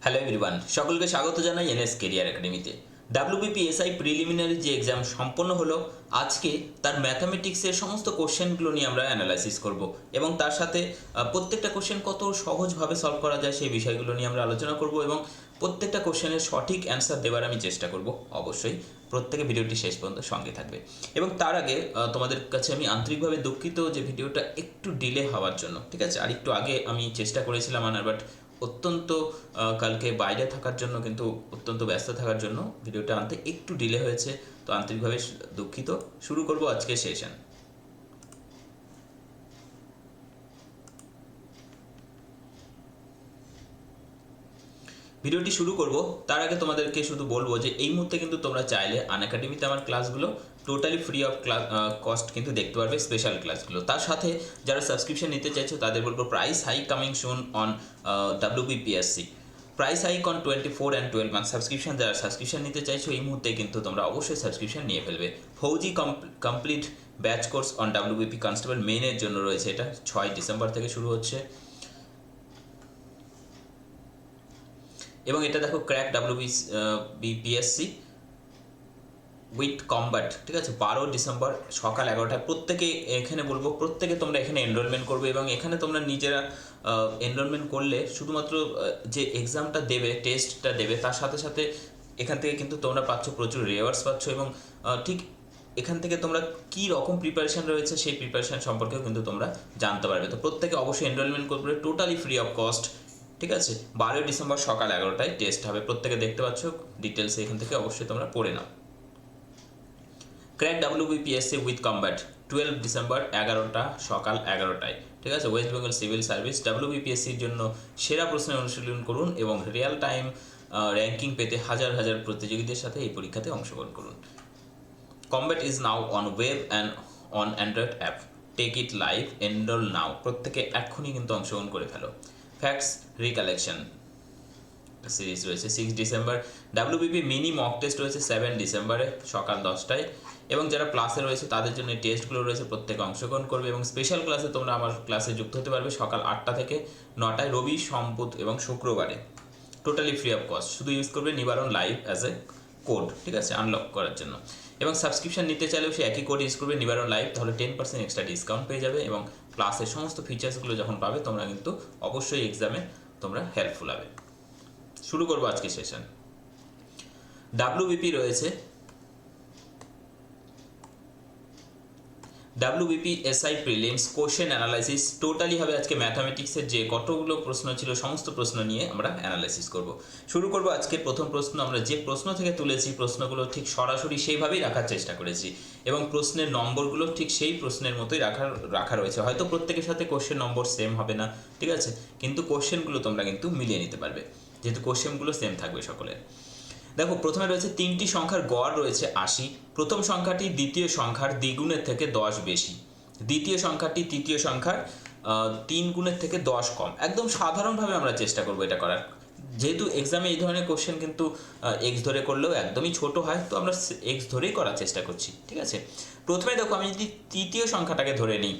Hello everyone, সকলকে স্বাগত জানাই এনএস কেরিয়ার একাডেমিতে। ডাব্লিউবিপিএসআই প্রিলিমিনারি যে এক্সাম সম্পন্ন হলো আজকে, তার ম্যাথামেটিক্সের সমস্ত কোশ্চেনগুলো নিয়ে আমরা অ্যানালাইসিস করব এবং তার সাথে প্রত্যেকটা কোশ্চেন কত সহজভাবে সলভ করা যায় সেই বিষয়গুলো নিয়ে আমরা আলোচনা করব এবং প্রত্যেকটা কোশ্চেনের সঠিক অ্যান্সার দেওয়ার আমি চেষ্টা করব। অবশ্যই প্রত্যেকে ভিডিওটি শেষ পর্যন্ত সঙ্গে থাকবে। এবং তার আগে তোমাদের কাছে আমি আন্তরিকভাবে দুঃখিত যে ভিডিওটা একটু ডিলে হওয়ার জন্য, ঠিক আছে। আর একটু আগে আমি চেষ্টা করেছিলাম আনার, বাট অত্যন্ত কালকে বাইরে থাকার জন্য, কিন্তু অত্যন্ত ব্যস্ত থাকার জন্য ভিডিওটা আনতে একটু ডিলে হয়েছে। তো আন্তরিকভাবে দুঃখিত। শুরু করব আজকে সেশন। ভিডিওটি শুরু করব তার আগে তোমাদেরকে শুধু বলবো যে এই মুহূর্তে কিন্তু তোমরা চাইলে আনএকাডেমিতে আমার ক্লাসগুলো টোটালি ফ্রি অফ কস্ট কিন্তু দেখতে পারবে, স্পেশাল ক্লাসগুলো। তার সাথে যারা সাবস্ক্রিপশন নিতে চাইছো তাদের বলবো price hike coming soon on WBPSC, price hike on 24 and 12 month subscription. যারা সাবস্ক্রিপশন নিতে চাইছো এই মুহূর্তে কিন্তু তোমরা অবশ্যই সাবস্ক্রিপশন নিয়ে ফেলবে। Fauji complete batch course on WBP constable মেইনের জন্য রয়েছে, এটা 6 ডিসেম্বর থেকে শুরু হচ্ছে। এবং এটা দেখো ক্র্যাক WBPSC উইথ কম্ব্যাট, ঠিক আছে, 12 ডিসেম্বর সকাল 11টায়। প্রত্যেকে এখানে বলবো, প্রত্যেকে তোমরা এখানে এনরোলমেন্ট করবে এবং এখানে তোমরা নিজেরা এনরোলমেন্ট করলে শুধুমাত্র যে এক্সামটা দেবে, টেস্টটা দেবে, তার সাথে সাথে এখান থেকে কিন্তু তোমরা পাচ্ছ প্রচুর রিওয়ার্ডস পাচ্ছ এবং ঠিক এখান থেকে তোমরা কী রকম প্রিপারেশান রয়েছে সেই প্রিপারেশান সম্পর্কেও কিন্তু তোমরা জানতে পারবে। তো প্রত্যেকে অবশ্যই এনরোলমেন্ট করবে, টোটালি ফ্রি অফ কস্ট, ঠিক আছে। 12 ডিসেম্বর সকাল 11টায় টেস্ট হবে, প্রত্যেকে দেখতে পাচ্ছ ডিটেলস এখান থেকে অবশ্যই তোমরা পড়ে নাও। Crack WBPSC with Combat 12 December 11টা সকাল 11টায়, ঠিক আছে। ওয়েস্ট বেঙ্গল সিভিল সার্ভিস WBPSCর জন্য সেরা প্রশ্নের অনুশীলন করুন এবং রিয়েল টাইম র্যাঙ্কিং পেতে হাজার হাজার প্রতিযোগীদের সাথে এই পরীক্ষাতে অংশগ্রহণ করুন। Combat is now on web and on Android app, take it live, enroll now. প্রত্যেকে এক্ষুনি কিন্তু অংশগ্রহণ করে ফেলো। ফ্যাক্টস রিকালেকশন সিরিজ রয়েছে 6 December. WBP mini mock test রয়েছে 7 ডিসেম্বরে সকাল 10টায়। এবং যারা ক্লাসে রয়েছে তাদের জন্য টেস্টগুলো রয়েছে, প্রত্যেকে অংশগ্রহণ করবে এবং স্পেশাল ক্লাসে তোমরা আমার ক্লাসে যুক্ত হতে পারবে সকাল 8টা থেকে 9টায়, রবি, সোম, এবং শুক্রবারে। টোটালি ফ্রি অফ কস্ট, শুধু ইউজ করবে নিবারণ লাইভ অ্যাজ এ কোড, ঠিক আছে, আনলক করার জন্য। এবং সাবস্ক্রিপশন নিতে চাইলেও সে একই কোড ইউজ করবে নিবারণ লাইভ, তাহলে 10% এক্সট্রা ডিসকাউন্ট পেয়ে যাবে এবং ক্লাসের সমস্ত ফিচার্সগুলো যখন পাবে তোমরা কিন্তু অবশ্যই এক্সামে তোমরা হেল্পফুল হবে। শুরু করবো আজকে সেশন। WBP রয়েছে, WBPSI prelims question analysis totally হবে আজকে। ম্যাথামেটিক্সের যে কতগুলো প্রশ্ন ছিল সমস্ত প্রশ্ন নিয়ে আমরা অ্যানালাইসিস করব। শুরু করব আজকের প্রথম প্রশ্ন। আমরা যে প্রশ্ন থেকে তুলেছি প্রশ্নগুলো ঠিক সরাসরি সেইভাবেই রাখার চেষ্টা করেছি এবং প্রশ্নের নম্বরগুলো ঠিক সেই প্রশ্নের মতোই রাখা রয়েছে। হয়তো প্রত্যেকের সাথে কোশ্চেন নম্বর সেম হবে না, ঠিক আছে, কিন্তু কোশ্চেনগুলো তোমরা কিন্তু মিলিয়ে নিতে পারবে যেহেতু কোশ্চেনগুলো সেম থাকবে সকলের। দেখো প্রথমে রয়েছে তিনটি সংখ্যার গড় রয়েছে 80। প্রথম সংখ্যাটি দ্বিতীয় সংখ্যার দ্বিগুণের থেকে 10 বেশি। দ্বিতীয় সংখ্যাটি তৃতীয় সংখ্যার 3 গুণের থেকে 10 কম। একদম সাধারণভাবে আমরা চেষ্টা করবো এটা করার, যেহেতু এক্সামে এই ধরনের কোশ্চেন কিন্তু এক্স ধরে করলেও একদমই ছোট হয়, তো আমরা এক্স ধরেই করার চেষ্টা করছি, ঠিক আছে। প্রথমে দেখো আমি যদি তৃতীয় সংখ্যাটাকে ধরে নিই,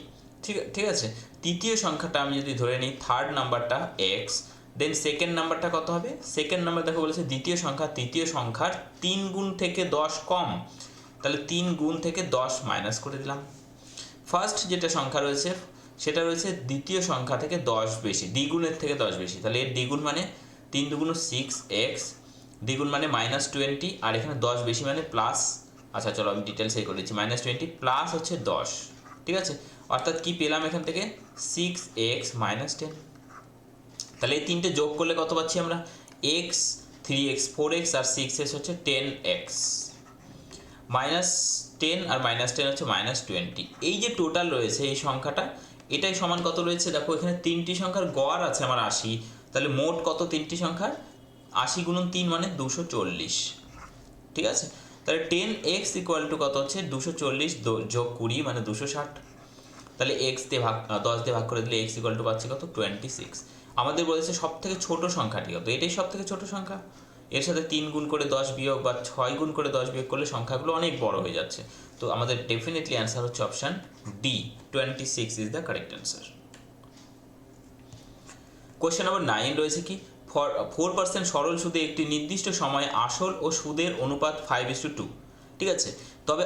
ঠিক আছে, তৃতীয় সংখ্যাটা আমি যদি ধরে নিই, থার্ড নাম্বারটা এক্স, দেন সেকেন্ড নাম্বারটা কত হবে? সেকেন্ড নাম্বার দেখো বলেছে দ্বিতীয় সংখ্যা তৃতীয় সংখ্যার 3 গুণ থেকে 10 কম, তাহলে 3 গুণ থেকে 10 মাইনাস করে দিলাম। ফার্স্ট যেটা সংখ্যা রয়েছে সেটা রয়েছে দ্বিতীয় সংখ্যা থেকে 10 বেশি, দ্বিগুণের থেকে 10 বেশি, তাহলে এর দ্বিগুণ মানে 3 দুগুণ 6x, দ্বিগুণ মানে -20, আর এখানে 10 বেশি মানে প্লাস, আচ্ছা চলো আমি ডিটেলস এই করে দিচ্ছি, -20 প্লাস হচ্ছে 10, ঠিক আছে। অর্থাৎ কি পেলাম এখান থেকে? 6x - 10। তাহলে এই তিনটে যোগ করলে কত পাচ্ছি আমরা? x, 3x, 4x আর 6x হচ্ছে 10x, -10 আর -10 হচ্ছে -20। এই যে টোটাল রয়েছে এই সংখ্যাটা, এটাই সমান কত রয়েছে? দেখো এখানে তিনটি সংখ্যার গড় আছে আমার 80, তাহলে মোট কত তিনটি সংখ্যার? 80 গুণন 3 মানে 240, ঠিক আছে। তাহলে 10x = কত হচ্ছে? 240 যোগ 20 মানে 260। তাহলে x দিয়ে 10 দিয়ে ভাগ করে দিলে x = পাচ্ছি কত? 26। আমাদের বলেছে সব থেকে ছোট সংখ্যাটি কত, এটাই সব থেকে ছোট সংখ্যা। এর সাথে 3 গুণ করে 10 বিয়োগ বা 6 গুণ করে 10 বিয়োগ করলে সংখ্যাগুলো অনেক বড় হয়ে যাচ্ছে। তো আমাদের ডেফিনেটলি অ্যান্সার হচ্ছে option D, 26 is the correct answer. Question number 9 রয়েছে কি? 4% সরল সুদে একটি নির্দিষ্ট সময়ে আসল ও সুদের অনুপাত 5:2, ঠিক আছে। তবে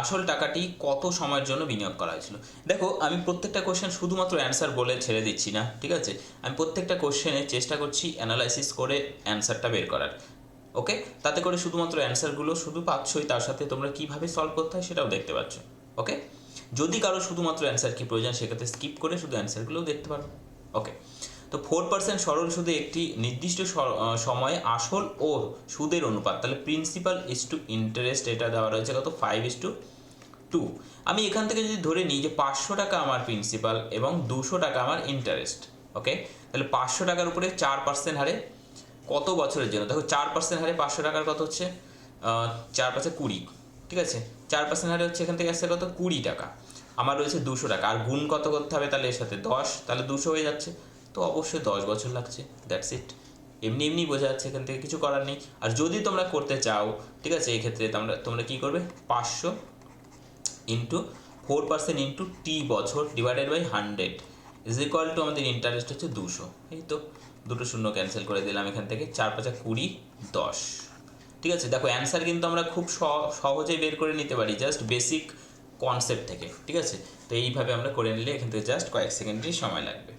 আসল টাকাটি কত সময়ের জন্য বিনিয়োগ করা হয়েছিল। দেখো আমি প্রত্যেকটা কোশ্চেন শুধুমাত্র অ্যান্সার বলে ছেড়ে দিচ্ছি না, ঠিক আছে। আমি প্রত্যেকটা কোশ্চেনে চেষ্টা করছি অ্যানালাইসিস করে অ্যান্সারটা বের করার, ওকে। তাতে করে শুধুমাত্র অ্যান্সারগুলো শুধু পাচ্ছই, তার সাথে তোমরা কীভাবে সলভ করতে হয় সেটাও দেখতে পাচ্ছ, ওকে। যদি কারো শুধুমাত্র অ্যান্সার কি প্রয়োজন সেক্ষেত্রে স্কিপ করে শুধু অ্যান্সারগুলোও দেখতে পারো, ওকে। তো 4% সরল সুদে একটি নির্দিষ্ট সময়ে আসল ও সুদের অনুপাত, তাহলে প্রিন্সিপাল ইস টু ইন্টারেস্ট এটা দেওয়া রয়েছে কত 5:2। আমি এখান থেকে যদি ধরে নিই যে 500 টাকা আমার প্রিন্সিপাল এবং 200 টাকা আমার ইন্টারেস্ট, ওকে। তাহলে 500 টাকার উপরে 4% হারে কত বছরের জন্য, দেখো 4% হারে 500 টাকার কত হচ্ছে 4×5 = 20, ঠিক আছে। 4% হারে হচ্ছে এখান থেকে আসছে কত 20 টাকা, আমার রয়েছে 200 টাকা, আর গুণ কত করতে হবে তাহলে এর সাথে 10, তাহলে 200 হয়ে যাচ্ছে, তো অবশ্যই 10 বছর লাগছে, দ্যাটস ইট। এমনি বোঝা যাচ্ছে, এখান থেকে কিছু করার নেই। আর যদি তোমরা করতে চাও, ঠিক আছে, এই ক্ষেত্রে তোমরা কী করবে 500 ইন্টু 4% ইন্টু টি বছর divided by 100 is equal to আমাদের ইন্টারেস্ট হচ্ছে 200। এই তো দুটো শূন্য ক্যান্সেল করে দিলাম এখান থেকে, 4×5 = 20, 10, ঠিক আছে। দেখো অ্যান্সার কিন্তু আমরা খুব সহজেই বের করে নিতে পারি জাস্ট বেসিক কনসেপ্ট থেকে, ঠিক আছে। তো এইভাবে আমরা করে নিলে এখান থেকে জাস্ট কয়েক সেকেন্ডই সময় লাগবে,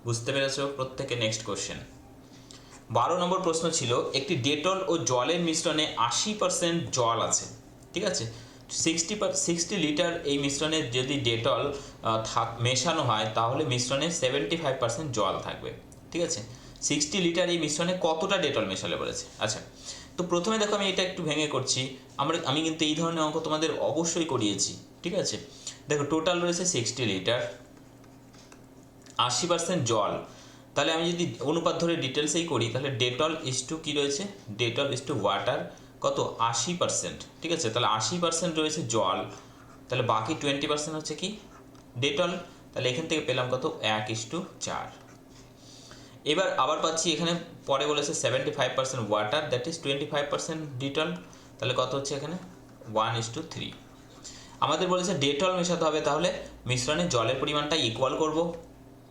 বুঝতে পেরেছো প্রত্যেকে। নেক্সট কোশ্চেন 12 নম্বর প্রশ্ন ছিল, একটি ডেটল ও জলের মিশ্রণে 80% জল আছে, ঠিক আছে। 60 লিটার এই মিশ্রণে যদি ডেটল মেশানো হয় তাহলে মিশ্রণে 75% জল থাকবে, ঠিক আছে। 60 লিটার এই মিশ্রণে কতটা ডেটল মেশালে বলেছে। আচ্ছা, তো প্রথমে দেখো আমি এটা একটু ভেঙে করছি। আমি কিন্তু এই ধরনের অঙ্ক তোমাদের অবশ্যই করিয়েছি, ঠিক আছে। দেখো টোটাল রয়েছে 60 লিটার, 80% জল, তাহলে আমি যদি অনুপাত ধরে ডিটেলসেই করি তাহলে ডেটল ইস টু কী রয়েছে, ডেটল ইস টু ওয়াটার কত 80%, ঠিক আছে। তাহলে 80% রয়েছে জল, তাহলে বাকি 20% হচ্ছে কি ডেটল, তাহলে এখান থেকে পেলাম কত 1:4। এবার আবার পাচ্ছি এখানে পরে বলেছে 75% ওয়াটার, দ্যাট ইজ 25% ডেটল, তাহলে কত হচ্ছে এখানে 1:3। আমাদের বলেছে ডেটল মেশাতে হবে, তাহলে মিশ্রণে জলের পরিমাণটা ইকুয়াল করব,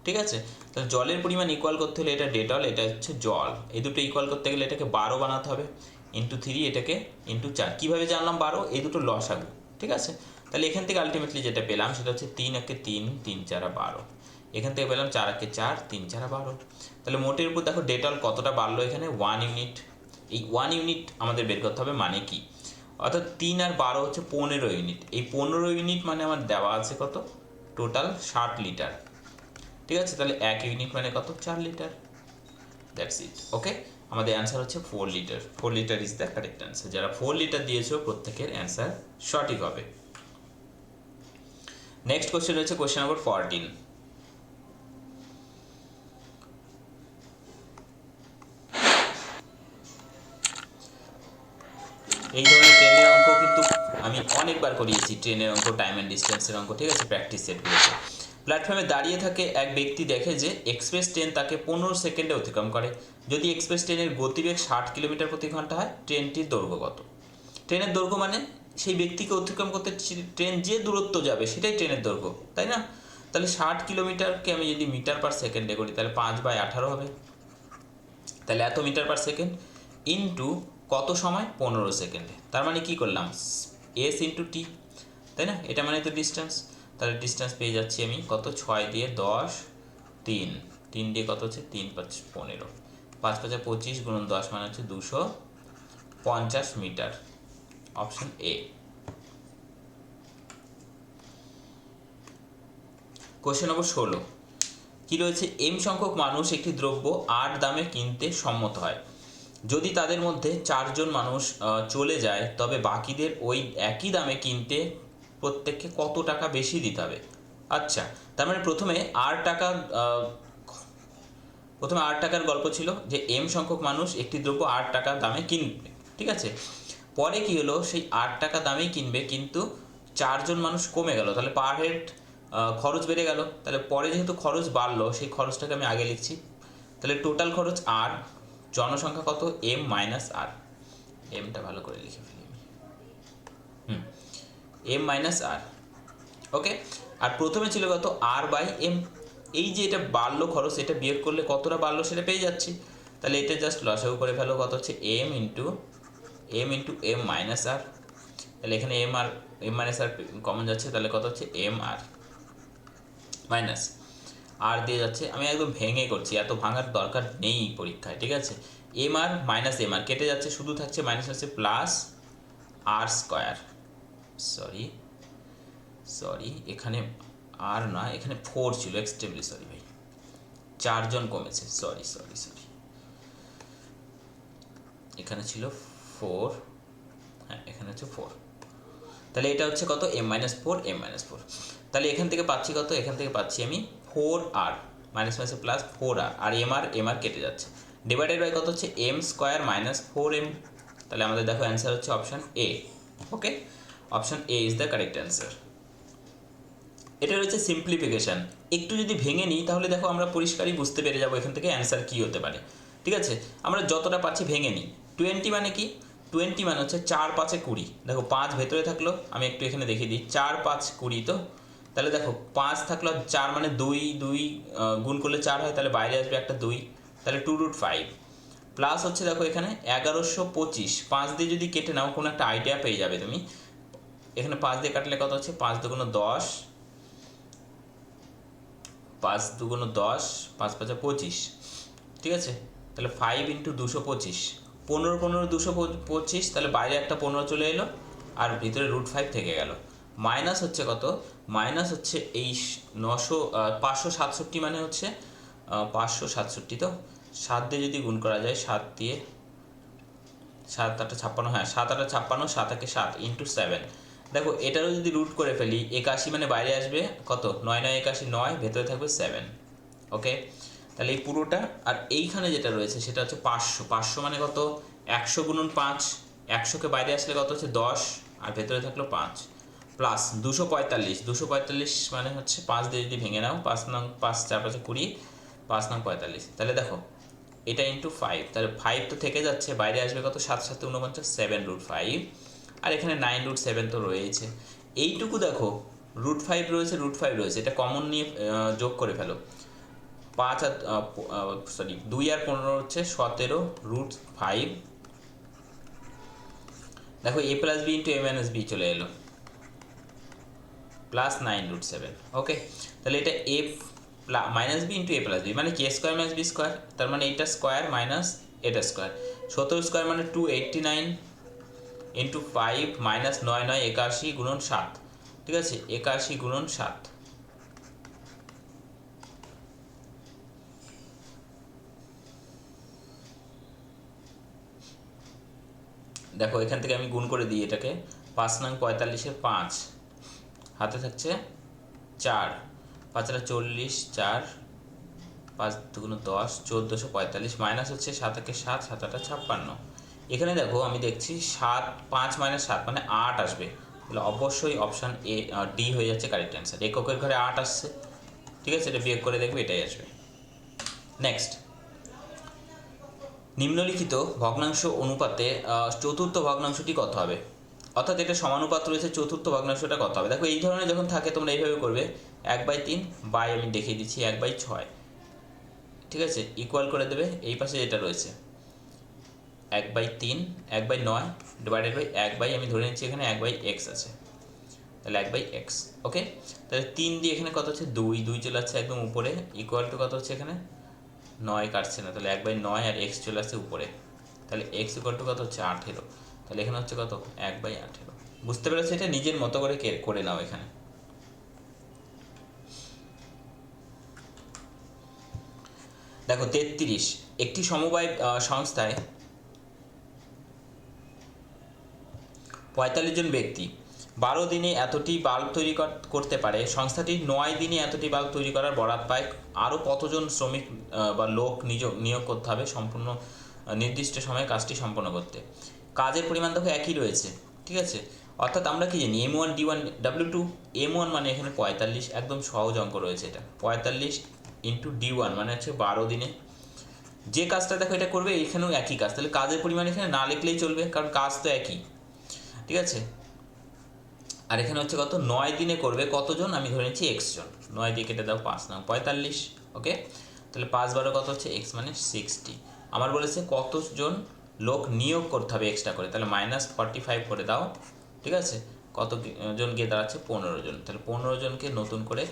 ঠিক আছে। তাহলে জলের পরিমাণ ইকুয়াল করতে হলে এটা ডেটল, এটা হচ্ছে জল, এই দুটো ইকুয়াল করতে গেলে এটাকে 12 বানাতে হবে, ইন্টু 3 এটাকে ইন্টু 4। কীভাবে জানলাম 12, এই দুটো লসাগু, ঠিক আছে। তাহলে এখান থেকে আলটিমেটলি যেটা পেলাম সেটা হচ্ছে 3×3, 3×4 = 12, এখান থেকে পেলাম 4×4, 3×4 = 12। তাহলে মোটের উপর দেখো ডেটল কতটা বাড়লো এখানে 1 ইউনিট। এই 1 ইউনিট আমাদের বের করতে হবে, মানে কি, অর্থাৎ 3 আর 12 হচ্ছে 15 ইউনিট। এই 15 ইউনিট মানে আমার দেওয়া আছে কত টোটাল 60 লিটার, ঠিক আছে। তাহলে 1 ইউনিট মানে কত 4 লিটার, দ্যাটস ইট, ওকে। আমাদের অ্যান্সার হচ্ছে 4 litre. 4 litre is the correct answer. যারা 4 লিটার দিয়েছো প্রত্যেকের অ্যান্সার সঠিক হবে। নেক্সট কোশ্চেন রয়েছে কোশ্চেন নম্বর 14। এই ধরনের ট্রেনের অঙ্ক কিন্তু আমি অনেকবার করিয়েছি, ট্রেনের অঙ্ক, টাইম অ্যান্ড ডিস্টেন্সের অঙ্ক, ঠিক আছে, প্র্যাকটিস সেটগুলোতে। প্ল্যাটফর্মে দাঁড়িয়ে থাকে এক ব্যক্তি দেখে যে এক্সপ্রেস ট্রেন তাকে 15 সেকেন্ডে অতিক্রম করে। যদি এক্সপ্রেস ট্রেনের গতিবেগ 60 কিলোমিটার প্রতি ঘন্টা হয়, ট্রেনটির দৈর্ঘ্য কত। ট্রেনের দৈর্ঘ্য মানে সেই ব্যক্তিকে অতিক্রম করতে ট্রেন যে দূরত্ব যাবে সেটাই ট্রেনের দৈর্ঘ্য, তাই না। তাহলে 60 কিলোমিটারকে আমি যদি মিটার পার সেকেন্ডে করি তাহলে 5/18 হবে, তাহলে এত মিটার পার সেকেন্ড ইন্টু কত সময় 15 সেকেন্ডে। তার মানে কি করলাম এস ইন্টু টি, তাই না, এটা মানে তো ডিস্টেন্স। তাহলে ডিস্টেন্স পেয়ে যাচ্ছি আমি কত 6 দিয়ে 10, 3 দিয়ে কত হচ্ছে 3×5 = 15, 5×5 = 25 × 10 মানে হচ্ছে 250 মিটার, অপশন এ। কোশ্চেন নম্বর 16 কি রয়েছে, এম সংখ্যক মানুষ একটি দ্রব্য 8 দামে কিনতে সম্মত হয়। যদি তাদের মধ্যে 4 জন মানুষ চলে যায় তবে বাকিদের ওই একই দামে কিনতে প্রত্যেককে কত টাকা বেশি দিতে হবে। আচ্ছা, তার মানে প্রথমে 8 টাকার গল্প ছিল যে এম সংখ্যক মানুষ একটি দ্রব্য 8 টাকা দামে কিনবে, ঠিক আছে। পরে কি হলো, সেই 8 টাকা দামেই কিনবে কিন্তু 4 জন মানুষ কমে গেল, তাহলে পার হেড খরচ বেড়ে গেল। তাহলে পরে যেহেতু খরচ বাড়লো সেই খরচটাকে আমি আগে লিখছি, তাহলে টোটাল খরচ আর, জনসংখ্যা কত এম মাইনাস আর, এমটা ভালো করে লিখে ফেলি এম মাইনাস আর, ওকে। আর প্রথমে ছিল কত আর বাই এম, এই যে এটা বাড়লো খরচ, এটা বিয়োগ করলে কতটা বাড়লো সেটা পেয়ে যাচ্ছি। তাহলে এটা জাস্ট লসাগু করে ফেলো, কত হচ্ছে এম ইন্টু এম মাইনাস আর। তাহলে এখানে এম মাইনাস আর কমন যাচ্ছে, তাহলে কত হচ্ছে এম আর মাইনাস আর দিয়ে যাচ্ছে। আমি একদম ভেঙে করছি, এত ভাঙার দরকার নেই পরীক্ষায়, ঠিক আছে। M R minus M R কেটে যাচ্ছে, শুধু থাকছে মাইনাস হচ্ছে প্লাস আর স্কোয়ার। সরি এখানে আর না, এখানে 4 ছিল, এক্সট্রিমলি সরি ভাই, 4 জন কমেছে, সরি এখানে ছিল 4, হ্যাঁ এখানে হচ্ছে 4। তাহলে এটা হচ্ছে কত m-4 তাহলে এখান থেকে পাচ্ছি কত, এখান থেকে পাচ্ছি আমি 4r মাইনাস মাইনাসে প্লাস 4r আর এম আর কেটে যাচ্ছে, ডিভাইডেড বাই কত হচ্ছে m স্কোয়ার মাইনাস 4m। তাহলে আমাদের দেখো অ্যান্সার হচ্ছে option A. Okay, option A is the correct answer. এটা রয়েছে সিম্পলিফিকেশান। একটু যদি ভেঙে নিই তাহলে দেখো আমরা পরিষ্কারই বুঝতে পেরে যাবো এখান থেকে অ্যান্সার কী হতে পারে, ঠিক আছে। আমরা যতটা পাচ্ছি ভেঙে নিই। 20 মানে কি, 20 মানে হচ্ছে 4 5 20। দেখো 5 ভেতরে থাকলো, আমি একটু এখানে দেখিয়ে দিই, 4 5 20 তো। তাহলে দেখো 5 থাকলো, 4 মানে 2 গুণ করলে 4 হয়, তাহলে বাইরে আসবে একটা 2, তাহলে 2√5 প্লাস হচ্ছে দেখো এখানে 1125। 5 দিয়ে যদি কেটে নাও কোনো একটা আইডিয়া পেয়ে যাবে তুমি। এখানে 5 দিয়ে কাটলে কত হচ্ছে 5 দুগুণ 10, 5 দুগুণ 10, 5 5 25, ঠিক আছে। তাহলে 5 ইন্টু 225, 15 15 225, তাহলে বাইরে একটা 15 চলে এলো আর ভিতরে √5 থেকে গেল। মাইনাস হচ্ছে কত, মাইনাস হচ্ছে এই 567 মানে হচ্ছে 567, তো 7 দিয়ে যদি গুণ করা যায়, 7 দিয়ে 7 8 56, হ্যাঁ 7 8 56, 7 একে 7 ইন্টু 7। দেখো এটারও যদি রুট করে ফেলি, 81 মানে বাইরে আসবে কত, 9 9 81 9, ভেতরে থাকবে 7। ওকে, তাহলে এই পুরোটা, আর এইখানে যেটা রয়েছে সেটা হচ্ছে 500। 500 মানে কত, 100 গুণন 5, 100কে বাইরে আসলে কত হচ্ছে 10 আর ভেতরে থাকলো 5, প্লাস 245। 245 মানে হচ্ছে 5 দিয়ে যদি ভেঙে নাও, 5 নং 5 4 5 20, 5 নং 45। তাহলে দেখো এটা ইন্টু 5, তাহলে 5 তো থেকে যাচ্ছে, বাইরে আসবে কত 7 7 49, 7√5, আর এখানে 9√7 তো রয়েছে। এইটুকু দেখো √5 রয়েছে, √5 রয়েছে, এটা কমন নিয়ে যোগ করে ফেলো। 5 আর 2 আর 15 হচ্ছে 17√5। দেখো a plus B into a minus B চলে এলো, প্লাস 9√7। ওকে, তাহলে এটা a minus B into a plus B মানে কে স্কোয়ার মাইনাস বি স্কোয়ার, তার মানে এইটা স্কোয়ার মাইনাস এটা স্কোয়ার। 17 স্কোয়ার মানে 289 ইন্টু 5 মাইনাস 9 9 81 গুণন 7, ঠিক আছে, 81 গুণন 7। দেখো এখান থেকে আমি গুণ করে দিই এটাকে, 5 নং 45-এর 5, হাতে থাকছে 4, 5 40, 4 5 দুগুণ 10, 1445 মাইনাস হচ্ছে 7 একে 7, 7 8 56। এখানে দেখো আমি দেখছি 7 5 মাইনাস 7 মানে 8 আসবে, তাহলে অবশ্যই অপশান এ ডি হয়ে যাচ্ছে কারেক্ট অ্যান্সার। এককের ঘরে 8 আসছে, ঠিক আছে, এটা বিয়োগ করে দেখবে এটাই আসবে। নেক্সট, নিম্নলিখিত ভগ্নাংশ অনুপাতে চতুর্থ ভগ্নাংশটি কত হবে, অর্থাৎ এটা সমানুপাত রয়েছে, চতুর্থ ভগ্নাংশটা কত হবে। দেখো এই ধরনের যখন থাকে তোমরা এইভাবে করবে, 1/3 বাই, আমি দেখিয়ে দিচ্ছি 1/6, ঠিক আছে, ইকুয়াল করে দেবে এই পাশে যেটা রয়েছে 1/3, 1/9 ডিভাইডেড বাই 1 আমি ধরে নিচ্ছি এখানে 1/x আছে, তাহলে 1/x। ওকে, তাহলে 3 দিয়ে এখানে কত হচ্ছে 2 2 চলে আসছে একদম উপরে, ইকুয়াল টু কত হচ্ছে এখানে 9 কাটছে না, তাহলে 1/9 আর x চলে আসছে উপরে, তাহলে x ইকুয়াল টু কত হচ্ছে 18। তাহলে এখানে হচ্ছে কত 1/18। বুঝতে পেরেছো, এটা নিজের মতো করে করে নাও। এখানে দেখো 33, একটি সমবায় সংস্থায় 45 জন ব্যক্তি 12 দিনে এতটি বাল্ব তৈরি করতে পারে। সংস্থাটি 9 দিনে এতটি বাল্ব তৈরি করার বরাত পায়। আরও কতজন শ্রমিক বা লোক নিয়োগ করতে হবে সম্পূর্ণ নির্দিষ্ট সময়ে কাজটি সম্পন্ন করতে। কাজের পরিমাণ দেখো একই রয়েছে, ঠিক আছে, অর্থাৎ আমরা কি জানি M1 D1 W2, M1 মানে এখানে 45, একদম সহজ অঙ্ক রয়েছে এটা, 45 ইন্টু D1 মানে হচ্ছে 12 দিনে যে কাজটা দেখো এটা করবে, এখানেও একই কাজ, তাহলে কাজের পরিমাণ এখানে না লিখলেই চলবে, কারণ কাজ তো একই, ঠিক আছে। আর এখানে হচ্ছে কত 9 দিনে করবে কতজন, আমি ধরে নিচ্ছি x জন, 9 দিয়ে কেটে দাও, 5 9 45। ওকে, তাহলে 5 12 কত হচ্ছে, এক্স মানে 60। আমার বলেছে কতজন লোক নিয়োগ করতে হবে এক্সট্রা করে, তাহলে -45 করে দাও। ঠিক আছে, কতজন গিয়ে দাঁড়াচ্ছে, 15 জন। তাহলে 15 জনকে নতুন করে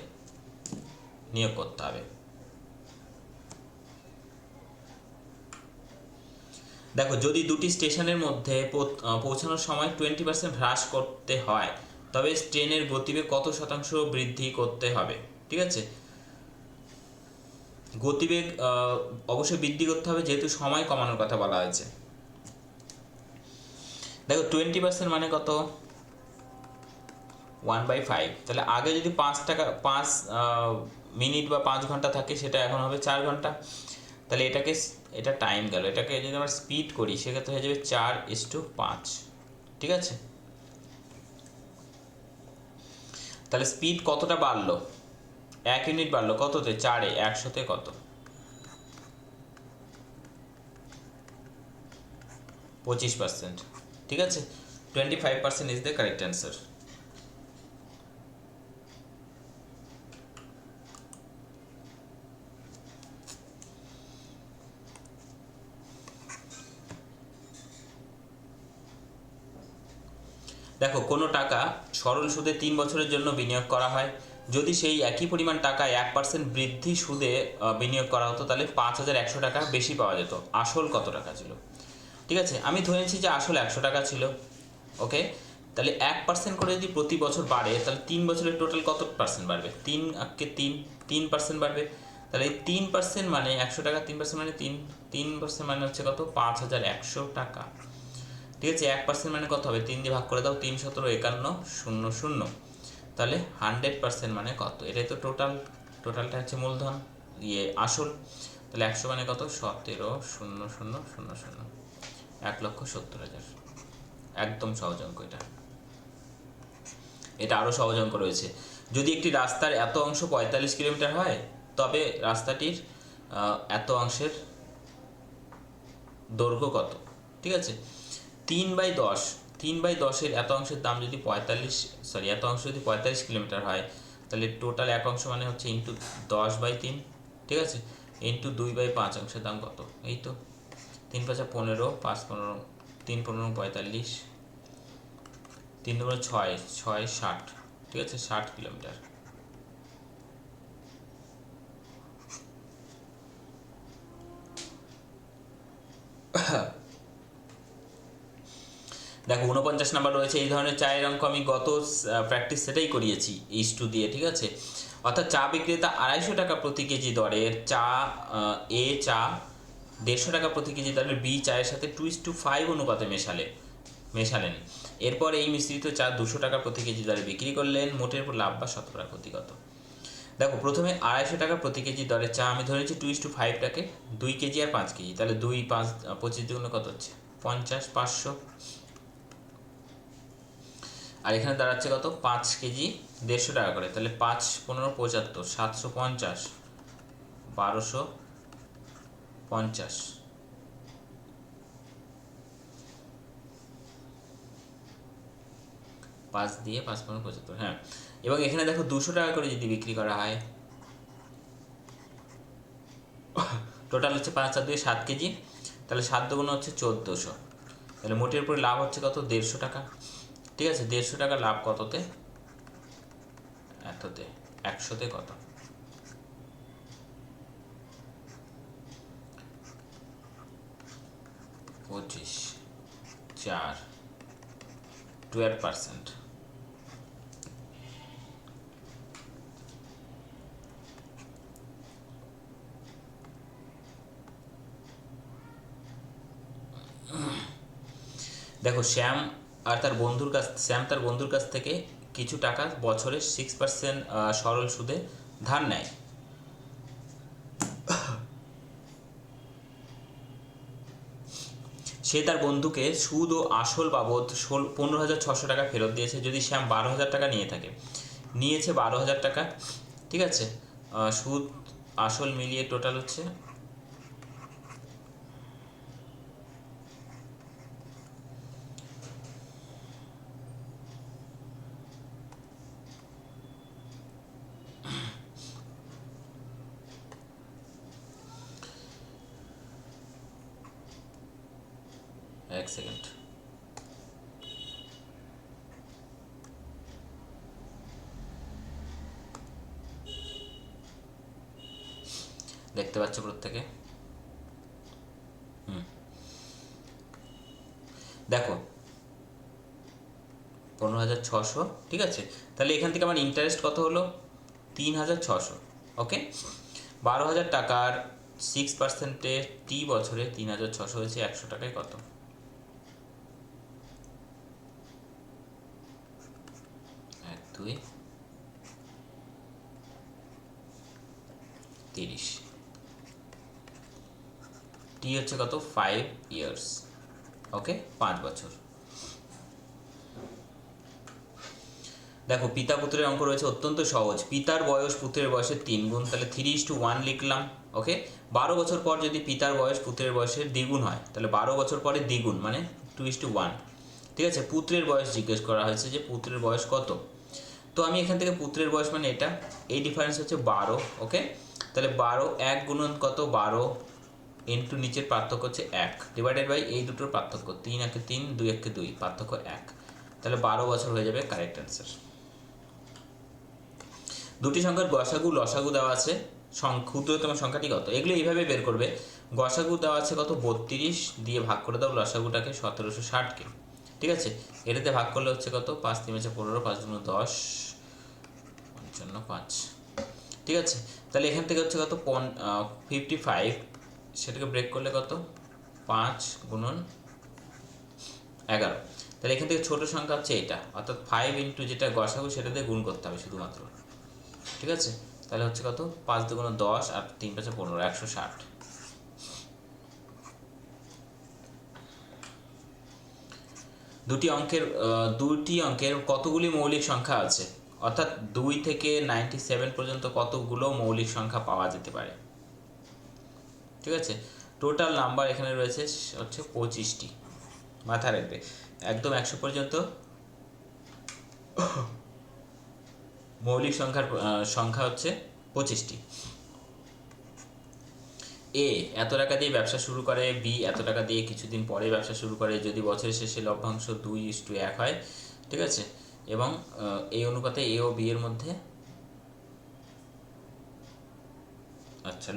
নিয়োগ করতে হবে। দেখো, যদি দুটি স্টেশনের মধ্যে পৌঁছানোর সময় 20% হ্রাস করতে হয়, তবে ট্রেনের গতিবেগ কত শতাংশ বৃদ্ধি করতে হবে। ঠিক আছে, গতিবেগ অবশ্যই বৃদ্ধি করতে হবে, যেহেতু সময় কমানোর কথা বলা হয়েছে। দেখো 20% মানে কত, 1/5। তাহলে আগে যদি 5 মিনিট বা 5 ঘন্টা থাকে, সেটা এখন হবে 4 ঘন্টা। তাহলে এটা টাইম গেল, এটাকে যদি আমরা স্পিড করি সেক্ষেত্রে হয়ে যাবে 4:5। ঠিক আছে, তাহলে স্পিড কতটা বাড়লো, 1 ইউনিট বাড়লো কততে, 4-এ, 100-তে কত, 25%। ঠিক আছে, 25% ইজ দ্য কারেক্ট অ্যান্সার। দেখো, কোনো টাকা সরল সুদে 3 বছরের জন্য বিনিয়োগ করা হয়, যদি সেই একই পরিমাণ টাকা 1% বৃদ্ধি সুদে বিনিয়োগ করা হতো, তাহলে 5100 টাকা বেশি পাওয়া যেত। আসল কত টাকা ছিল? ঠিক আছে, আমি ধরে নিচ্ছি যে আসল 100 টাকা ছিল। ওকে, তাহলে 1% করে যদি প্রতি বছর বাড়ে, তাহলে 3 বছরের টোটাল কত পার্সেন্ট বাড়বে, 3% বাড়বে। তাহলে এই 3% মানে 100 টাকা, 3% মানে 3% মানে হচ্ছে কত, 5100 টাকা। ঠিক আছে, 1% মানে কত হবে, 3 দিয়ে ভাগ করে দাও, 3 17 51 0 0। তাহলে 100% মানে কত, এটাই তো টোটালটা হচ্ছে মূলধন, আসল। তাহলে 100 মানে কত, 17 0 0 0 0, 1,70,000। একদম সহজ অঙ্ক এটা আরও সহজ অঙ্ক রয়েছে। যদি একটি রাস্তার এত অংশ 45 কিলোমিটার হয়, তবে রাস্তাটির এত অংশের দৈর্ঘ্য কত। ঠিক আছে, 3/10, 3/10-এর এত অংশের দাম যদি এত অংশ যদি 45 কিলোমিটার হয়, তাহলে টোটাল এক অংশ মানে হচ্ছে ইন্টু 10/3। ঠিক আছে, ইন্টু 2/5 অংশের দাম কত, এই তো 3 5 15, 5 15, 3 15 45, 3 2 6 6 60। ঠিক আছে, 60 কিলোমিটার। দেখো 49 নাম্বার রয়েছে, এই ধরনের চায়ের অঙ্ক আমি গত প্র্যাকটিস সেটাই করিয়েছি ইস্টু দিয়ে। ঠিক আছে, অর্থাৎ চা বিক্রেতা 250 টাকা প্রতি কেজি দরের চা, এ চা 150 টাকা প্রতি কেজি দরের বি চায়ের সাথে 2:5 অনুপাতে মেশালেন। এরপর এই মিশ্রিত চা 200 টাকা প্রতি কেজি দরে বিক্রি করলেন, মোটের উপর লাভ বা শতকরা ক্ষতি কত। দেখো, প্রথমে 250 টাকা প্রতি কেজি দরের চা আমি ধরেছি 2:5টাকে, 2 কেজি আর 5 কেজি, তাহলে 2 5 25 দ্বিগুণ কত হচ্ছে, 50, 500। আর এখানে দাঁড়াচ্ছে কত, 5 কেজি 150 টাকা করে, তাহলে 5 15 75, 750, 1250। 5 দিয়ে 5 15 75, হ্যাঁ। এবং এখানে দেখো 200 টাকা করে যদি বিক্রি করা হয়, টোটাল হচ্ছে 5 আর 2 7 কেজি, তাহলে 7 দুগুণ হচ্ছে 1400। তাহলে মোটের উপরে লাভ হচ্ছে কত, 150 টাকা। ঠিক আছে, 150 টাকা লাভ কততে, এততে, 100-তে কত, 25, 4, 12%। দেখো, শ্যাম তার বন্ধুর কাছ থেকে কিছু টাকা বছরে 6% সরল সুদে ধার নেয়। সে তার বন্ধুকে সুদ ও আসল বাবদ 15,600 টাকা ফেরত দিয়েছে, যদি শ্যাম 12,000 টাকা নিয়েছে 12,000 টাকা। ঠিক আছে, সুদ আসল মিলিয়ে টোটাল হচ্ছে, এক সেকেন্ড। দেখতে পাচ্ছ প্রত্যেকে? দেখো 15,600, ঠিক আছে। তাহলে এখান থেকে আমার ইন্টারেস্ট কত হলো? 3,600। ওকে, 12,000 টাকার 6%-এ টি বছরে 3,600 হয়েছে 100 টাকায় কত? 1, 2, 30। টি হচ্ছে কত? 5 ইয়ার্স। ওকে, 5 বছর। দেখো পিতা পুত্রের অঙ্ক রয়েছে, অত্যন্ত সহজ। পিতার বয়স পুত্রের বয়সের 3 গুণ, তাহলে 3:1 লিখলাম। ওকে, 12 বছর পর যদি পিতার বয়স পুত্রের বয়সের দ্বিগুণ হয়, তাহলে 12 বছর পরে দ্বিগুণ মানে 2:1। ঠিক আছে, পুত্রের বয়স জিজ্ঞেস করা হয়েছে যে পুত্রের বয়স কত। তো আমি এখান থেকে পুত্রের বয়স মানে এটা, এই ডিফারেন্স হচ্ছে 12। ওকে, তাহলে 12 1 গুণন কত? 12 ইন্টু নিচের পার্থক্য হচ্ছে 1 ডিভাইডেড বাই এই দুটোর পার্থক্য 3 1 3 2 1 2 পার্থক্য 1, তাহলে 12 বছর হয়ে যাবে কারেক্ট অ্যান্সার। দুটি সংখ্যার গসাগু লসাগু দেওয়া আছে, ক্ষুদ্রতম সংখ্যাটি কত? এগুলো এইভাবে বের করবে। গসাগু দেওয়া আছে কত? 32, দিয়ে ভাগ করে দাও লসাগুটাকে 1760কে। ঠিক আছে, এটাতে ভাগ করলে হচ্ছে কত? 5 3 15, 5 2 10, 5। ঠিক আছে, তাহলে এখান থেকে হচ্ছে কত? 55, সেটাকে ব্রেক করলে কত? 5 গুণন 11। তাহলে এখান থেকে ছোট সংখ্যা হচ্ছে এটা, অর্থাৎ 5 ইন্টু যেটা গসাগু সেটাতে গুণ করতে হবে শুধুমাত্র। ঠিক আছে, তাহলে হচ্ছে কত? 5 2 10 আর 3 5 15, 160। দুটি অঙ্কের কতগুলি মৌলিক সংখ্যা আছে, অর্থাৎ 2 থেকে 97 পর্যন্ত কতগুলো মৌলিক সংখ্যা পাওয়া যেতে পারে? ঠিক আছে, টোটাল নাম্বার এখানে রয়েছে হচ্ছে 25টি। মাথায় রাখবে, একদম 100 পর্যন্ত মৌলিক সংখ্যা হচ্ছে 25টি। এ এত টাকা দিয়ে ব্যবসা শুরু করে, বি এত টাকা দিয়ে কিছুদিন পরে ব্যবসা শুরু করে, যদি বছরের শেষে লভ্যাংশ 2:1 হয়। ঠিক আছে, এবং এই অনুপাতে এ ও বি এর মধ্যে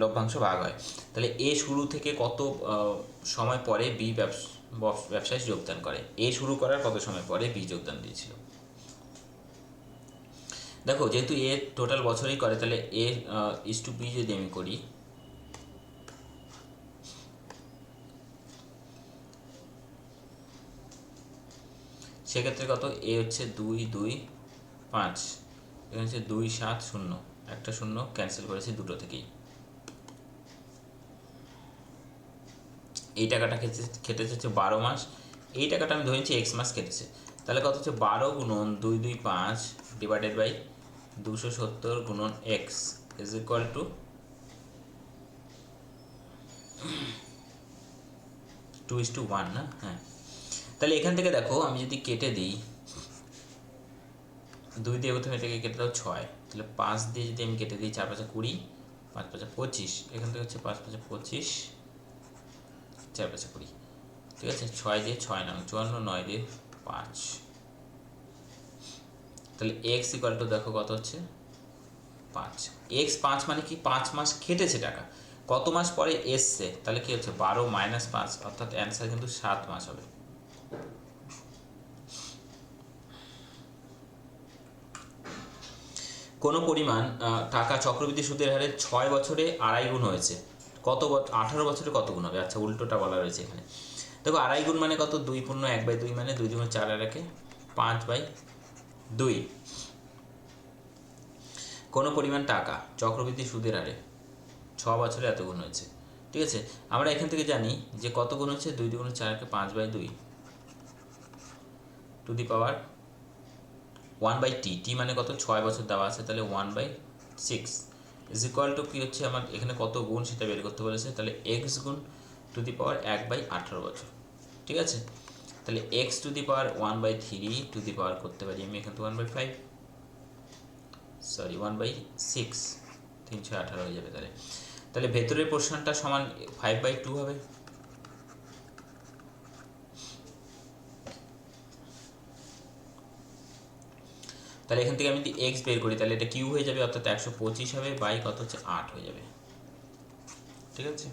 লভ্যাংশ ভাগ হয়। তাহলে এ শুরু থেকে কত সময় পরে বি ব্যবসায় যোগদান করে? এ শুরু করার কত সময় পরে বি যোগদান দিয়েছিল? দেখো যেহেতু এ টোটাল বছরই করে, তাহলে এ ইস টু বি যদি আমি করি, সেক্ষেত্রে কত? এ হচ্ছে 2 2 5, এখানে হচ্ছে 2 7 0, একটা শূন্য ক্যান্সেল করেছি দুটো থেকেই। এই টাকাটা খেটেছে হচ্ছে 12 মাস, এই টাকাটা আমি ধরেছি এক্স মাস কেটেছে, তাহলে কত হচ্ছে? 12 গুণন 2 2 5 ডিভাইডেড বাই 270 গুণন এক্স ইজ ইকুয়াল টু 2:1 না? হ্যাঁ, তাহলে এখান থেকে দেখো আমি যদি কেটে দিই, 2 দিয়ে প্রথমে এটাকে কেটে দাও 6, তাহলে 5 দিয়ে যদি আমি কেটে দিই 4 5 20, 5 5 25, এখান থেকে হচ্ছে 5 5 25, 4 5 20। ঠিক আছে, 6 দিয়ে 6 নাম 54, 9 দিয়ে 5, তাহলে এক্স ইকুয়াল টু দেখো কত হচ্ছে? 5। এক্স 5 মানে কি? 5 মাস খেটেছে টাকা, কত মাস পরে এসছে, তাহলে কি হচ্ছে? 12 - 5, অর্থাৎ অ্যান্সার কিন্তু 7 মাস হবে। কোনো পরিমাণ টাকা চক্রবৃদ্ধি সুদের হারে 6 বছরে 2.5 গুণ হয়েছে, কত 18 বছরে কত গুণ হবে? আচ্ছা, উল্টোটা বলা রয়েছে এখানে। দেখো 2.5 গুণ মানে কত? 2 পূর্ণ 1/2 মানে 2 2 4 আর 1 5/2। কোনো পরিমাণ টাকা চক্রবৃদ্ধি সুদের হারে 6 বছরে এত গুণ হয়েছে। ঠিক আছে, আমরা এখান থেকে জানি যে কত গুণ হচ্ছে? 2 2 4 5/2 টু দি পাওয়ার 1/t, টি মানে কত? 6 বছর দেওয়া আছে, তাহলে 1/6 ইজ ইকুয়াল টু কি হচ্ছে আমার এখানে কত গুণ সেটা বের করতে বলেছে, তাহলে এক্স গুণ টু দি পাওয়ার 1/18 বছর। ঠিক আছে, তাহলে x to the power 1/3 to the power করতে পারি আমি এখান থেকে 1/5, সরি 1/6, 3 6 18 হয়ে যাবে। তাহলে ভেতরের পোর্শনটা সমান 5/2 হবে। তাহলে এখান থেকে আমি যদি এক্স বের করি তাহলে এটা কিউ হয়ে যাবে, অর্থাৎ 125 হবে বাই কত হচ্ছে 8 হয়ে যাবে। ঠিক আছে,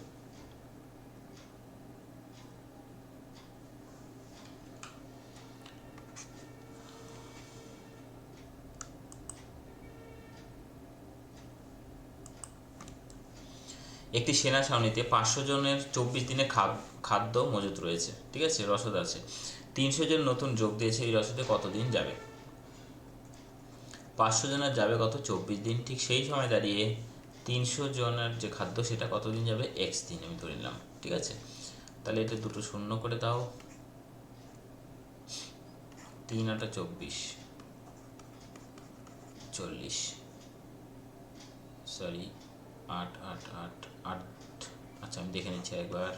একটি সেনা ছাউনিতে 500 জনের 24 দিনের খাদ্য মজুত রয়েছে। ঠিক আছে, রসদ আছে। 300 জন নতুন যোগ দিয়েছে, এই রসদে কতদিন যাবে? 500 জনের যাবে কত 24 দিন। ঠিক সেই সময় দাঁড়িয়ে 300 জনের যে খাদ্য সেটা কতদিন যাবে? এক্স দিন আমি ধরে নিলাম। ঠিক আছে, তাহলে এটা দুটো শূন্য করে দাও। 3 8 24 40, সরি 8 8 8 8, আচ্ছা আমি দেখে নিচ্ছি একবার।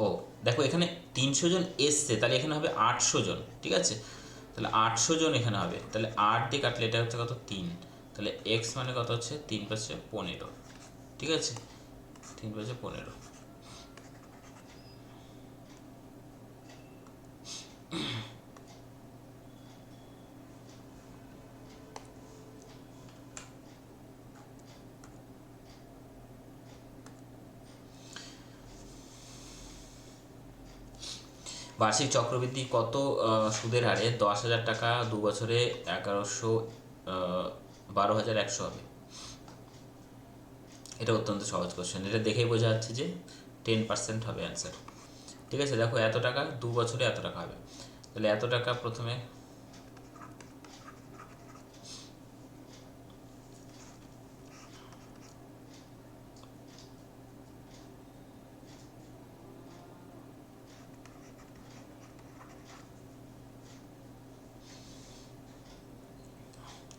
ও দেখো এখানে 300 জন এসছে, তাহলে এখানে হবে 800 জন। ঠিক আছে, তাহলে 800 জন এখানে হবে, তাহলে 8 দিয়ে কাটলে এটা হচ্ছে কত 3, তাহলে এক্স মানে কত হচ্ছে 3 5 15। ঠিক আছে, 3 5 15। বার্ষিক চক্রবৃদ্ধি কত সুদের হারে 10,000 টাকা 2 বছরে 12,100 হবে? এটা অত্যন্ত সহজ কোশ্চেন, এটা দেখেই বোঝা যাচ্ছে যে 10% হবে অ্যান্সার। ঠিক আছে, দেখো এত টাকা 2 বছরে এত টাকা হবে, তাহলে এত টাকা প্রথমে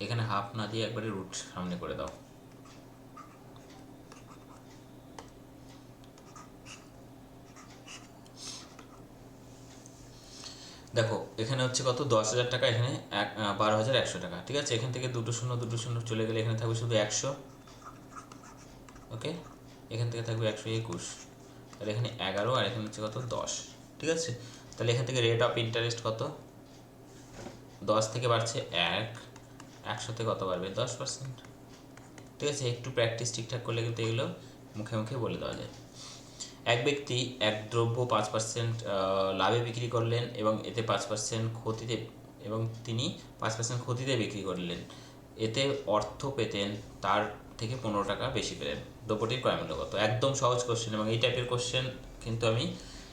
এখানে হাফ না দিয়ে একবারে রুট সামনে করে দাও। দেখো এখানে হচ্ছে কত 10,000 টাকা, এখানে 12,100 টাকা। ঠিক আছে, এখান থেকে দুটো শূন্য চলে গেলে এখানে থাকবে শুধু 100। ওকে, এখান থেকে থাকবে 121, তাহলে এখানে 11 আর এখানে হচ্ছে কত 10। ঠিক আছে, তাহলে এখান থেকে রেট অফ ইন্টারেস্ট কত? 10 থেকে বাড়ছে 100 থেকে কত বাড়বে? 10%। ঠিক আছে, একটু প্র্যাকটিস ঠিকঠাক করলে কিন্তু এগুলো মুখে মুখে বলে দেওয়া যায়। এক ব্যক্তি এক দ্রব্য 5% লাভে বিক্রি করলেন এবং এতে 5% ক্ষতিতে, এবং তিনি 5% ক্ষতিতে বিক্রি করলেন, এতে অর্থ পেতেন তার থেকে 15 টাকা বেশি পেলেন, দ্রব্যটির ক্রয় মূল্য কত? একদম সহজ কোশ্চেন, এবং এই টাইপের কোশ্চেন কিন্তু আমি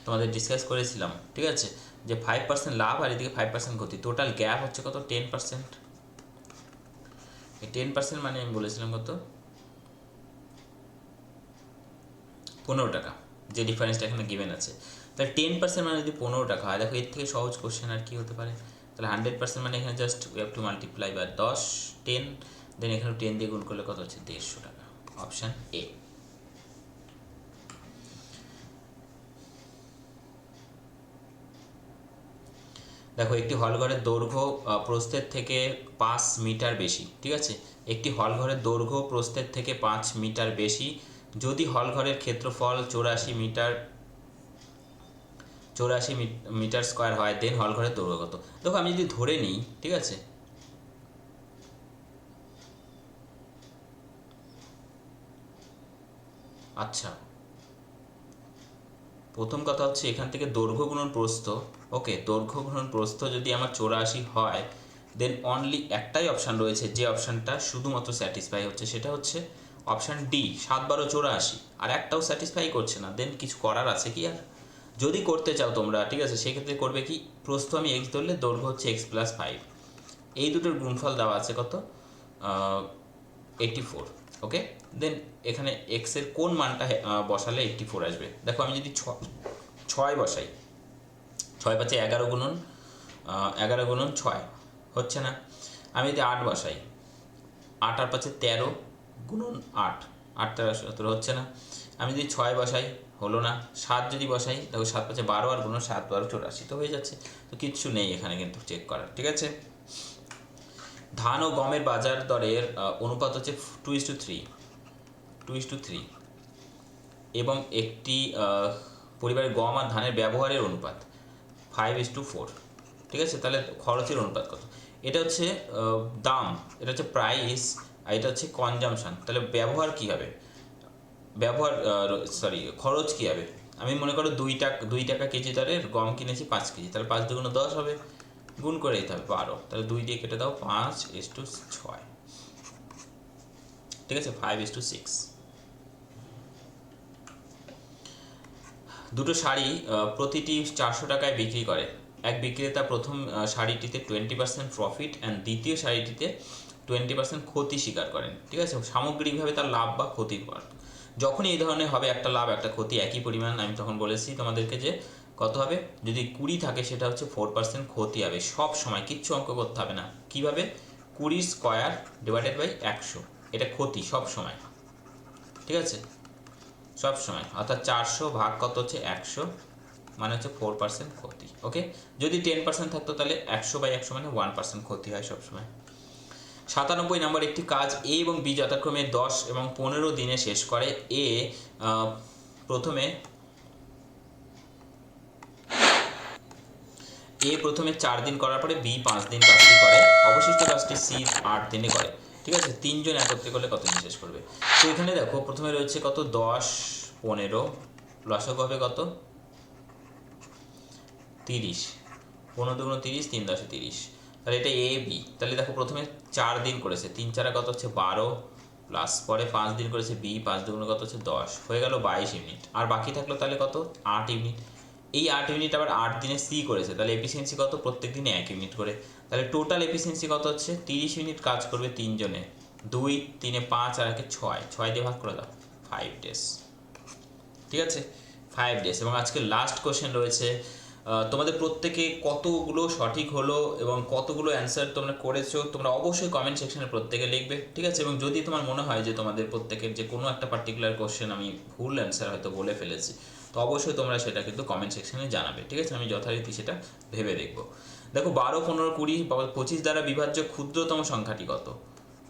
তোমাদের ডিসকাস করেছিলাম। ঠিক আছে, যে 5% লাভ আর এদিকে 5% ক্ষতি, টোটাল গ্যাপ হচ্ছে কত 10%। এই 10% মানে আমি বলেছিলাম কত 15 টাকা, যে ডিফারেন্সটা এখানে গিভেন আছে। তাহলে 10% মানে যদি 15 টাকা হয়, দেখো এর থেকে সহজ কোশ্চেন আর কি হতে পারে? তাহলে 100% মানে এখানে just we have to multiply by 10 then এখানে 10 দিয়ে গুণ করলে কত হচ্ছে 150 টাকা। Option A. দেখো একটি হলঘরের দৈর্ঘ্য প্রস্থের থেকে 5 মিটার বেশি। ঠিক আছে, একটি হলঘরের দৈর্ঘ্য প্রস্থের থেকে 5 মিটার বেশি যদি হলঘরের ক্ষেত্রফল 84 মিটার স্কোয়ার হয়, দেন হলঘরের দৈর্ঘ্য কত? দেখো আমি যদি ধরে নিই, ঠিক আছে, আচ্ছা প্রথম কথা হচ্ছে এখান থেকে দৈর্ঘ্য গুণন প্রস্থ। ওকে, দৈর্ঘ্য গুণন প্রস্থ যদি আমার 84 হয়, দেন অনলি একটাই অপশান রয়েছে যে অপশানটা শুধুমাত্র স্যাটিসফাই হচ্ছে, সেটা হচ্ছে অপশান ডি 7 12 84, আর একটাও স্যাটিসফাই করছে না। দেন কিছু করার আছে কি আর? যদি করতে চাও তোমরা, ঠিক আছে, সেক্ষেত্রে করবে কি, প্রস্থ আমি এক্স ধরলে দৈর্ঘ্য হচ্ছে x+5, এই দুটোর গুণফল দেওয়া আছে কত 84। ওকে, দেন এখানে এক্স এর কোন মানটা বসালে 84 আসবে? দেখো আমি যদি 6 বসাই, 6 5 11 গুণন 6 হচ্ছে না। আমি যদি 8 বসাই, 8 আর 5 13 গুণন 8, 8 13 17 হচ্ছে না। আমি যদি 6 বসাই, হলো না। 7 যদি বসাই, দেখো 7 5 12 আর গুণন 7 12 84 তো হয়ে যাচ্ছে। তো কিচ্ছু নেই এখানে কিন্তু চেক করার। ঠিক আছে, ধান ও গমের বাজার দরের অনুপাত হচ্ছে 2:3। এবং একটি পরিবারের গম আর ধানের ব্যবহারের অনুপাত 5:4, ঠিক আছে? তাহলে খরচের অনুপাত কত? এটা হচ্ছে দাম, এটা হচ্ছে প্রাইস, আর এটা হচ্ছে কনজামশন। তাহলে ব্যবহার কী হবে, খরচ কী হবে? আমি মনে করো 2 টাকা কেজি দরে গম কিনেছি 5 কেজি, তাহলে 5 দুগুণ 10 হবে, গুণ করে দিতে হবে 12, তাহলে 2 দিয়ে কেটে দাও 5:6, ঠিক আছে? 5:6। দুটো শাড়ি প্রতিটি 400 টাকায় বিক্রি করে। এক বিক্রেতা প্রথম শাড়িটিতে 20% প্রফিট অ্যান্ড দ্বিতীয় শাড়িটিতে 20% ক্ষতি স্বীকার করেন, ঠিক আছে? সামগ্রিকভাবে তার লাভ বা ক্ষতির পর যখনই এই ধরনের হবে, একটা লাভ একটা ক্ষতি একই পরিমাণ, আমি তখন বলেছি তোমাদেরকে যে কত হবে, যদি 20 থাকে সেটা হচ্ছে 4% ক্ষতি হবে সব সময়, কিচ্ছু অঙ্ক করতে হবে না। কিভাবে? 20² ডিভাইডেড বাই 100, এটা ক্ষতি সব সময়, ঠিক আছে? সব সময়, অর্থাৎ 400 ভাগ কত হচ্ছে 100, মানে হচ্ছে 4% ক্ষতি। ওকে, যদি 10% থাকতো তাহলে 100/100 মানে 1% ক্ষতি হয় সবসময়। 97 নম্বর, একটি কাজ এ এবং বি যথাক্রমে 10 এবং 15 দিনে শেষ করে। এ প্রথমে 4 দিন করার পরে বি 5 দিন কাজটি করে, অবশিষ্ট কাজটি সি 8 দিনে করে, ঠিক আছে? 3 জন একত্রে করলে কত দিন শেষ করবে? তো এখানে দেখো প্রথমে রয়েছে কত 10, 15, লসাগু হবে কত 30, 15 দুগুণ 30, 3 10 30, তাহলে এটা এ বি। তাহলে দেখো প্রথমে 4 দিন করেছে, 3 4 কত হচ্ছে 12, প্লাস পরে 5 দিন করেছে বি, 5 দুগুণ কত হচ্ছে 10, হয়ে গেল 22 ইউনিট। আর বাকি থাকলো তাহলে কত 8 ইউনিট। এই 8 ইউনিট আবার 8 দিনে সি করেছে, তাহলে এফিসিয়েন্সি কত, প্রত্যেক দিনে 1 ইউনিট করে। তাহলে টোটাল এফিসিয়েন্সি কত হচ্ছে 30 ইউনিট কাজ করবে 3 জনে, 2 3 5 আর 1 6, 6 দিয়ে ভাগ করে দাও, 5 ডেজ, ঠিক আছে? 5 ডেজ। এবং আজকে লাস্ট কোশ্চেন রয়েছে, তোমাদের প্রত্যেকে কতগুলো সঠিক হলো এবং কতগুলো অ্যান্সার তোমরা করেছো তোমরা অবশ্যই কমেন্ট সেকশনে প্রত্যেকে লিখবে, ঠিক আছে? এবং যদি তোমার মনে হয় যে তোমাদের প্রত্যেকের যে কোনো একটা পার্টিকুলার কোশ্চেন আমি ভুল অ্যান্সার হয়তো বলে ফেলেছি, তো অবশ্যই তোমরা সেটা কিন্তু কমেন্ট সেকশনে জানাবে, ঠিক আছে? আমি যথারীতি সেটা ভেবে দেখব। দেখো 12, 15, 20, 25 দ্বারা বিভাজ্য ক্ষুদ্রতম সংখ্যাটি কত?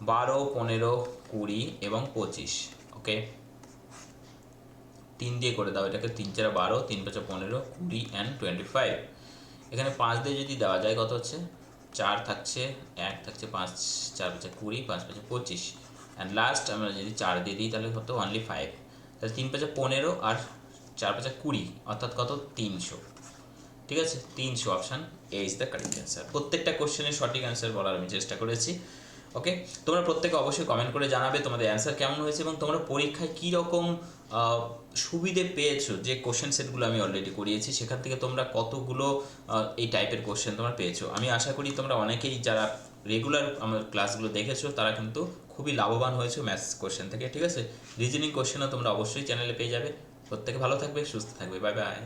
12, 15, 20 এবং 25, ওকে? 3 দিয়ে করে দাও এটাকে, 3 4 12, 3 5 15, 20 and 25। এখানে 5 দিয়ে যদি দেওয়া যায় কত হচ্ছে, 4 থাকছে, 1 থাকছে, 5 4 5 20, 5 5 25, অ্যান্ড লাস্ট আমরা যদি 4 দিয়ে দিই তাহলে কত অনলি 5, তাহলে 3 5 15 আর 4 5 20, অর্থাৎ কত 300, ঠিক আছে? 300, option A is the correct answer. প্রত্যেকটা কোশ্চেনের সঠিক অ্যান্সার বলার আমি চেষ্টা করেছি, ওকে? তোমরা প্রত্যেকে অবশ্যই কমেন্ট করে জানাবে তোমাদের অ্যান্সার কেমন হয়েছে এবং তোমরা পরীক্ষায় কী রকম সুবিধে পেয়েছো। যে কোশ্চেন সেটগুলো আমি অলরেডি করিয়েছি সেখান থেকে তোমরা কতগুলো এই টাইপের কোশ্চেন তোমরা পেয়েছো। আমি আশা করি তোমরা অনেকেই যারা রেগুলার আমার ক্লাসগুলো দেখেছো তারা কিন্তু খুবই লাভবান হয়েছো ম্যাথস কোশ্চেন থেকে, ঠিক আছে? রিজনিং কোশ্চেনও তোমরা অবশ্যই চ্যানেলে পেয়ে যাবে। প্রত্যেকে ভালো থাকবে, সুস্থ থাকবে, বাই বাই।